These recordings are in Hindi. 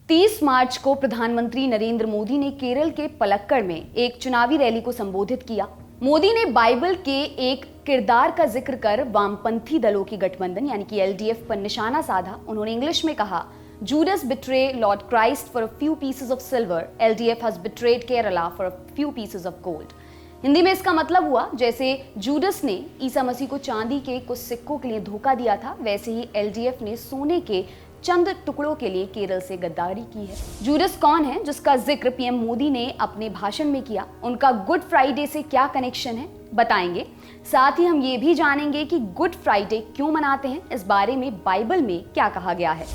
30 मार्च को प्रधानमंत्री नरेंद्र मोदी ने केरल के पलक्कड़ में एक चुनावी रैली को संबोधित किया। मोदी ने बाइबल के एक किरदार का जिक्र कर वामपंथी दलों की गठबंधन यानी कि एलडीएफ पर निशाना साधा। उन्होंने इंग्लिश में कहा, Judas betray Lord Christ for a few pieces of silver. LDF has betrayed Kerala for a few pieces of gold. Hindi में इसका मतलब हुआ, जैसे जूडस ने ईसा मसीह को चांदी के कुछ सिक्कों के लिए धोखा दिया था, वैसे ही एलडीएफ ने सोने के चंद टुकड़ों के लिए केरल से गद्दारी की है। जूडस कौन है जिसका जिक्र पीएम मोदी ने अपने भाषण में किया? उनका गुड फ्राइडे से क्या कनेक्शन है, बताएंगे। साथ ही हम ये भी जानेंगे कि गुड फ्राइडे क्यों मनाते हैं, इस बारे में बाइबल में क्या कहा गया है।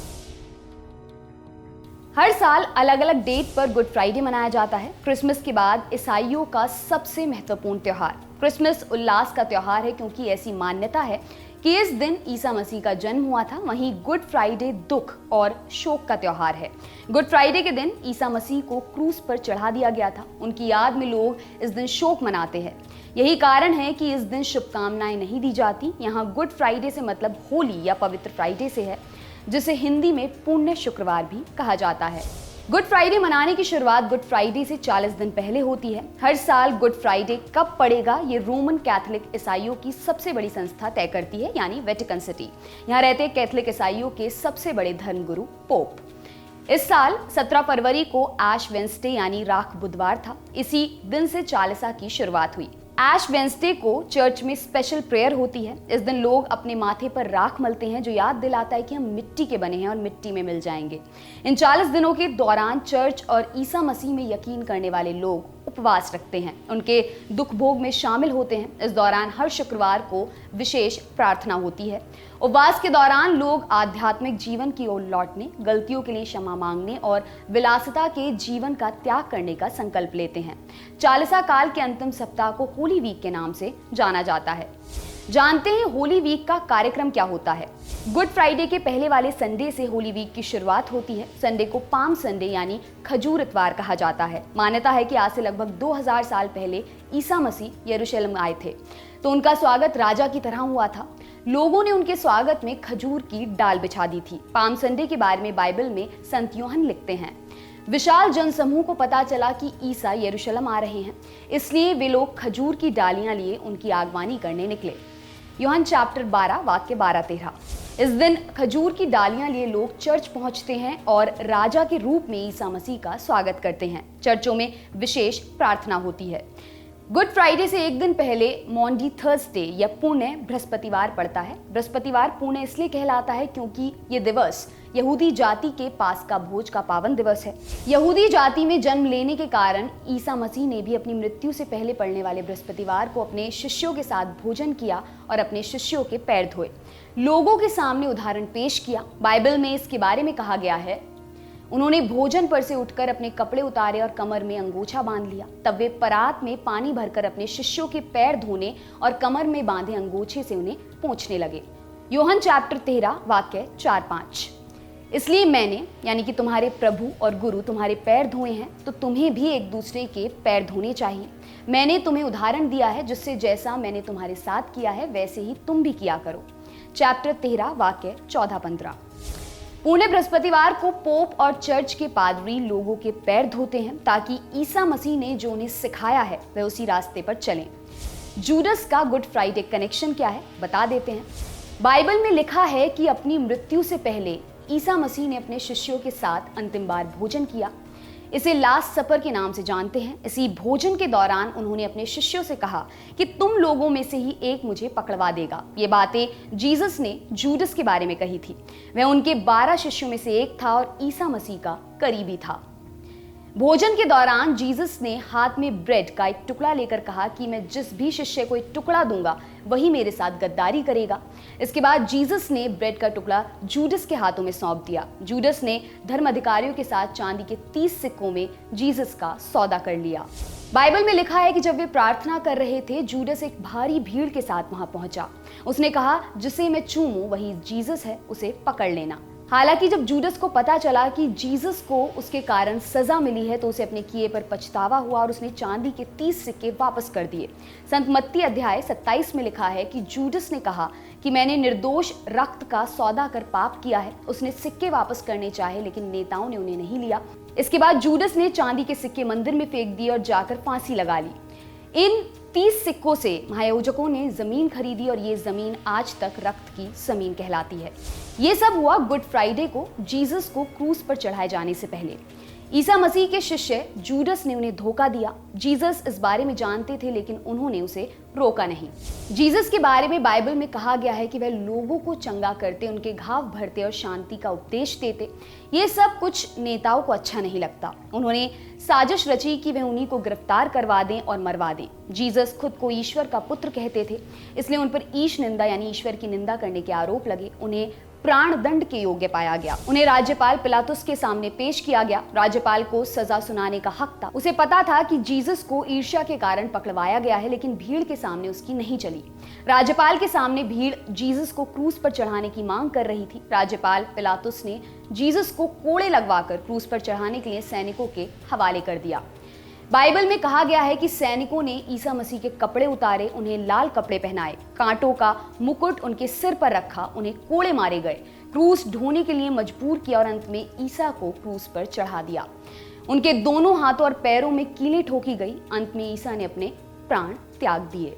हर साल अलग अलग डेट पर गुड फ्राइडे मनाया जाता है। क्रिसमस के बाद ईसाइयों का सबसे महत्वपूर्ण त्योहार। क्रिसमस उल्लास का त्योहार है क्योंकि ऐसी मान्यता है कि इस दिन ईसा मसीह का जन्म हुआ था। वहीं गुड फ्राइडे दुख और शोक का त्योहार है। गुड फ्राइडे के दिन ईसा मसीह को क्रूस पर चढ़ा दिया गया था। उनकी याद में लोग इस दिन शोक मनाते हैं। यही कारण है कि इस दिन शुभकामनाएं नहीं दी जाती। यहाँ गुड फ्राइडे से मतलब होली या पवित्र फ्राइडे से है, जिसे हिंदी में पुण्य शुक्रवार भी कहा जाता है। गुड फ्राइडे मनाने की शुरुआत गुड फ्राइडे से 40 दिन पहले होती है। हर साल गुड फ्राइडे कब पड़ेगा, ये रोमन कैथोलिक ईसाइयों की सबसे बड़ी संस्था तय करती है, यानी वेटिकन सिटी। यहाँ रहते कैथोलिक ईसाइयों के सबसे बड़े धर्मगुरु पोप। इस साल 17 फरवरी को ऐश वेंसडे यानी राख बुधवार था। इसी दिन से चालीसा की शुरुआत हुई। ऐश वेंसडे को चर्च में स्पेशल प्रेयर होती है। इस दिन लोग अपने माथे पर राख मलते हैं, जो याद दिलाता है कि हम मिट्टी के बने हैं और मिट्टी में मिल जाएंगे। इन 40 दिनों के दौरान चर्च और ईसा मसीह में यकीन करने वाले लोग उपवास रखते हैं, उनके दुख भोग में शामिल होते हैं। इस दौरान हर शुक्रवार को विशेष प्रार्थना होती है। उपवास के दौरान लोग आध्यात्मिक जीवन की ओर लौटने, गलतियों के लिए क्षमा मांगने और विलासिता के जीवन का त्याग करने का संकल्प लेते हैं। चालीसा काल के अंतिम सप्ताह को होली वीक के नाम से जाना जाता है। जानते हैं होली वीक का कार्यक्रम क्या होता है। गुड फ्राइडे के पहले वाले संडे से होली वीक की शुरुआत होती है। संडे को पाम संडे यानी खजूर इतवार कहा जाता है। मान्यता है कि आज से लगभग 2000 साल पहले ईसा मसीह यरूशलेम आए थे, तो उनका स्वागत राजा की तरह हुआ था। लोगों ने उनके स्वागत में खजूर की डाल बिछा दी थी। पाम संडे के बारे में बाइबल में संत यूहन्ना लिखते हैं, विशाल जनसमूह को पता चला कि ईसा यरूशलेम आ रहे हैं, इसलिए वे लोग खजूर की डालियां लिए उनकी आगवानी करने निकले। यूहन्ना चैप्टर 12 वाक्य 12-13। इस दिन खजूर की डालियां लिए लोग चर्च पहुंचते हैं और राजा के रूप में ईसा मसीह का स्वागत करते हैं। चर्चों में विशेष प्रार्थना होती है। गुड फ्राइडे से एक दिन पहले मॉन्डी थर्सडे या पुण्य बृहस्पतिवार पड़ता है। बृहस्पतिवार पुण्य इसलिए कहलाता है क्योंकि ये दिवस यहूदी जाति के पास का भोज का पावन दिवस है। यहूदी जाति में जन्म लेने के कारण ईसा मसीह ने भी अपनी मृत्यु से पहले पड़ने वाले बृहस्पतिवार को अपने शिष्यों के साथ भोजन किया और अपने शिष्यों के पैर धोए, लोगों के सामने उदाहरण पेश किया। बाइबल में इसके बारे में कहा गया है, उन्होंने भोजन पर से उठकर अपने कपड़े उतारे और कमर में अंगोछा बांध लिया। तब वे परात में पानी भरकर अपने शिष्यों के पैर धोने और कमर में बांधे अंगोछे से उन्हें पोंछने लगे। यूहन्ना चैप्टर 13 वाक्य 4-5। इसलिए मैंने यानी कि तुम्हारे प्रभु और गुरु तुम्हारे पैर धोए हैं, तो तुम्हें भी एक दूसरे के पैर धोने चाहिए। मैंने तुम्हें उदाहरण दिया है, जिससे जैसा मैंने तुम्हारे साथ किया है वैसे ही तुम भी किया करो। चैप्टर 13 वाक्य 14-15। पुण्य बृहस्पतिवार को पोप और चर्च के पादरी लोगों के पैर धोते हैं ताकि ईसा मसीह ने जो उन्हें सिखाया है वह उसी रास्ते पर चलें। जूडस का गुड फ्राइडे कनेक्शन क्या है, बता देते हैं। बाइबल में लिखा है कि अपनी मृत्यु से पहले ईसा मसीह ने अपने शिष्यों के साथ अंतिम बार भोजन किया। इसे लास्ट सपर के नाम से जानते हैं। इसी भोजन के दौरान उन्होंने अपने शिष्यों से कहा कि तुम लोगों में से ही एक मुझे पकड़वा देगा। ये बातें जीसस ने जूडस के बारे में कही थी। वह उनके 12 शिष्यों में से एक था और ईसा मसीह का करीबी था। भोजन के दौरान जीसस ने हाथ में ब्रेड का एक टुकड़ा लेकर कहा कि मैं जिस भी शिष्य को एक टुकड़ा दूंगा वही मेरे साथ गद्दारी करेगा। इसके बाद जीसस ने ब्रेड का टुकड़ा जूडस के हाथों में सौंप दिया। जूडस ने धर्म अधिकारियों के साथ चांदी के 30 सिक्कों में जीसस का सौदा कर लिया। बाइबल में लिखा है कि जब वे प्रार्थना कर रहे थे, जूडस एक भारी भीड़ के साथ वहां पहुंचा। उसने कहा, जिसे मैं चूमूं वही जीसस है, उसे पकड़ लेना। हालांकि जब जूडस को पता चला कि जीसस को उसके कारण सजा मिली है तो उसे अपने किए पर पछतावा हुआ और उसने चांदी के 30 सिक्के वापस कर दिए। संत मत्ती अध्याय 27 में लिखा है कि जूडस ने कहा कि मैंने निर्दोष रक्त का सौदा कर पाप किया है। उसने सिक्के वापस करने चाहे लेकिन नेताओं ने उन्हें नहीं लिया। इसके बाद जूडस ने चांदी के सिक्के मंदिर में फेंक दिए और जाकर फांसी लगा ली। इन 30 सिक्कों से महायाजकों ने जमीन खरीदी और ये जमीन आज तक रक्त की जमीन कहलाती है। ये सब हुआ गुड फ्राइडे को, जीसस को क्रूस पर चढ़ाए जाने से पहले। ईसा मसीह के शिष्य जूडस ने उन्हें धोखा दिया। जीसस इस बारे में जानते थे लेकिन उन्होंने उसे रोका नहीं। जीसस के बारे में बाइबल में कहा गया है कि वह लोगों को चंगा करते, उनके घाव भरते और शांति का उपदेश देते। ये सब कुछ नेताओं को अच्छा नहीं लगता। उन्होंने साजिश रची कि वह उन्हीं को गिरफ्तार करवा दें और मरवा दें। जीसस खुद को ईश्वर का पुत्र कहते थे, इसलिए उन पर ईश निंदा यानी ईश्वर की निंदा करने के आरोप लगे। उन्हें प्राण दंड के योग्य पाया गया। उन्हें राज्यपाल पिलातुस के सामने पेश किया गया। राज्यपाल को सजा सुनाने का हक था। उसे पता था कि जीसस को ईर्ष्या के कारण पकड़वाया गया है, लेकिन भीड़ के सामने उसकी नहीं चली। राज्यपाल के सामने भीड़ जीसस को क्रूस पर चढ़ाने की मांग कर रही थी। राज्यपाल पिलातुस ने जीसस को कोड़े लगवाकर क्रूस पर चढ़ाने के लिए सैनिकों के हवाले कर दिया। बाइबल में कहा गया है कि सैनिकों ने ईसा मसीह के कपड़े उतारे, उन्हें लाल कपड़े पहनाए, कांटों का मुकुट उनके सिर पर रखा, उन्हें कोड़े मारे गए, क्रूस ढोने के लिए मजबूर किया और अंत में ईसा को क्रूस पर चढ़ा दिया। उनके दोनों हाथों और पैरों में कीलें ठोकी गई। अंत में ईसा ने अपने प्राण त्याग दिए।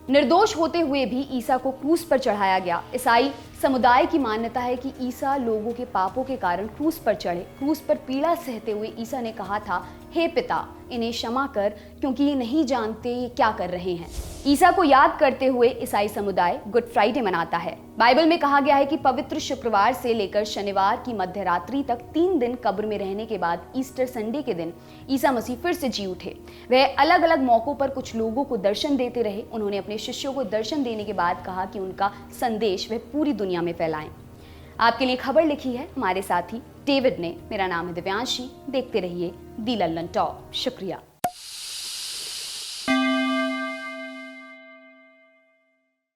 निर्दोष होते हुए भी ईसा को क्रूस पर चढ़ाया गया। ईसाई समुदाय की मान्यता है कि ईसा लोगों के पापों के कारण क्रूस पर चढ़े। क्रूस पर पीड़ा सहते हुए ईसा ने कहा था, हे पिता, इन्हें क्षमा कर क्योंकि ये नहीं जानते ये क्या कर रहे हैं। ईसा को याद करते हुए ईसाई समुदाय गुड फ्राइडे मनाता है। बाइबल में कहा गया है कि पवित्र शुक्रवार से लेकर शनिवार की मध्य रात्रि तक 3 दिन कब्र में रहने के बाद ईस्टर संडे के दिन ईसा मसीह फिर से जी उठे। वह अलग अलग मौकों पर कुछ लोगों को दर्शन देते रहे। उन्होंने अपने शिष्यों को दर्शन देने के बाद कहा कि उनका संदेश वह पूरी दुनिया में फैलाएं। आपके लिए खबर लिखी है हमारे साथी डेविड ने। मेरा नाम है दिव्यांशी। देखते रहिए दी लल्लन टॉप। शुक्रिया।